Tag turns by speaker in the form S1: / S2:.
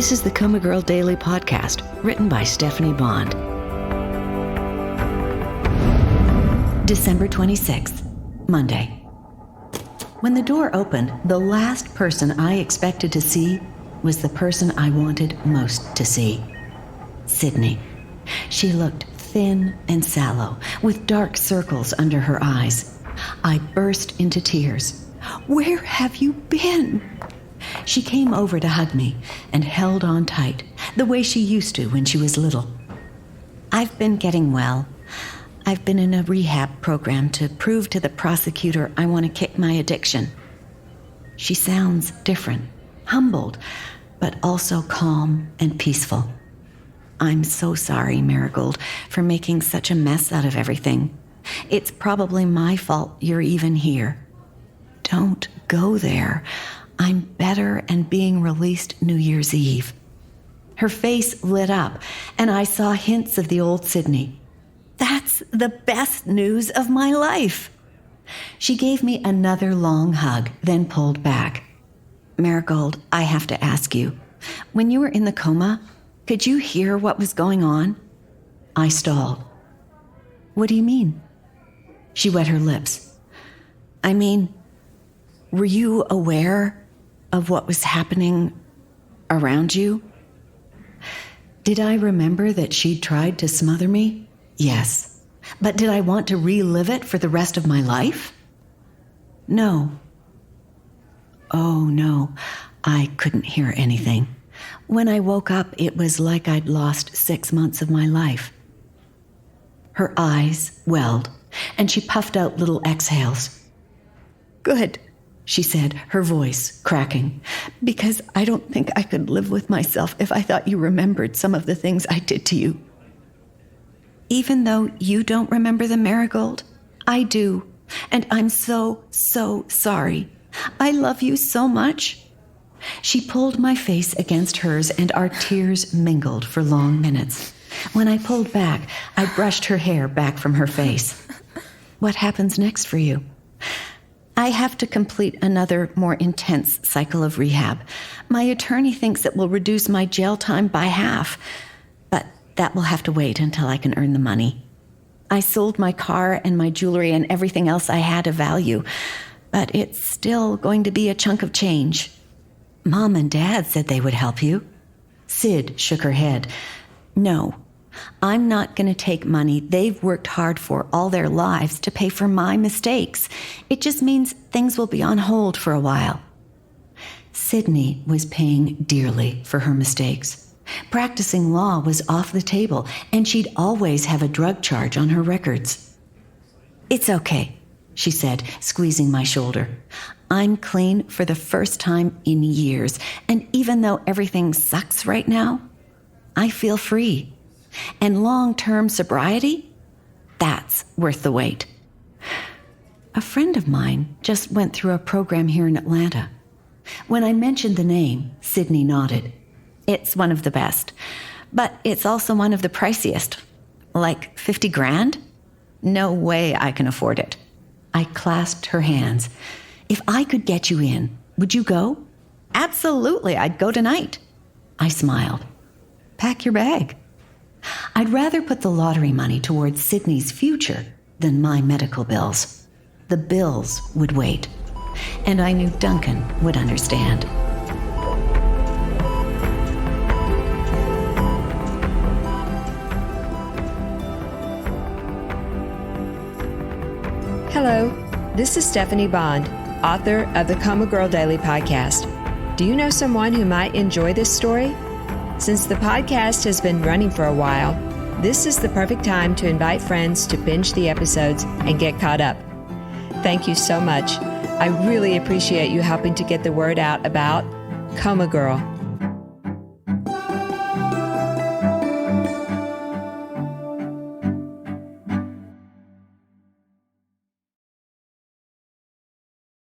S1: This is the COMA Girl Daily Podcast, written by Stephanie Bond. December 26th, Monday. When the door opened, the last person I expected to see was the person I wanted most to see. Sydney. She looked thin and sallow, with dark circles under her eyes. I burst into tears. "Where have you been?" She came over to hug me and held on tight, the way she used to when she was little. "I've been getting well. I've been in a rehab program to prove to the prosecutor I want to kick my addiction." She sounds different, humbled, but also calm and peaceful. "I'm so sorry, Marigold, for making such a mess out of everything. It's probably my fault you're even here." "Don't go there. I'm better and being released New Year's Eve." Her face lit up, and I saw hints of the old Sydney. "That's the best news of my life." She gave me another long hug, then pulled back. "Marigold, I have to ask you, when you were in the coma, could you hear what was going on?" I stalled. "What do you mean?" She wet her lips. "I mean, were you aware of what was happening around you?" Did I remember that she'd tried to smother me? Yes. But did I want to relive it for the rest of my life? No. Oh, no. I couldn't hear anything. When I woke up, it was like I'd lost 6 months of my life. Her eyes welled, and she puffed out little exhales. "Good," she said, her voice cracking, "because I don't think I could live with myself if I thought you remembered some of the things I did to you." "Even though you don't remember them, Marigold, I do, and I'm so sorry. I love you so much." She pulled my face against hers, and our tears mingled for long minutes. When I pulled back, I brushed her hair back from her face. "What happens next for you?" "I have to complete another, more intense cycle of rehab. My attorney thinks it will reduce my jail time by half, but that will have to wait until I can earn the money. I sold my car and my jewelry and everything else I had of value, but it's still going to be a chunk of change." "Mom and Dad said they would help you." Sid shook her head. "No, I'm not going to take money they've worked hard for all their lives to pay for my mistakes. It just means things will be on hold for a while." Sydney was paying dearly for her mistakes. Practicing law was off the table, and she'd always have a drug charge on her records. "It's okay," she said, squeezing my shoulder. "I'm clean for the first time in years, and even though everything sucks right now, I feel free. And long-term sobriety? That's worth the wait." A friend of mine just went through a program here in Atlanta. When I mentioned the name, Sydney nodded. "It's one of the best, but it's also one of the priciest. Like 50 grand? No way I can afford it." I clasped her hands. "If I could get you in, would you go?" "Absolutely, I'd go tonight." I smiled. "Pack your bag." I'd rather put the lottery money towards Sydney's future than my medical bills. The bills would wait, and I knew Duncan would understand.
S2: Hello, this is Stephanie Bond, author of the COMA Girl Daily Podcast. Do you know someone who might enjoy this story? Since the podcast has been running for a while, this is the perfect time to invite friends to binge the episodes and get caught up. Thank you so much. I really appreciate you helping to get the word out about COMA Girl.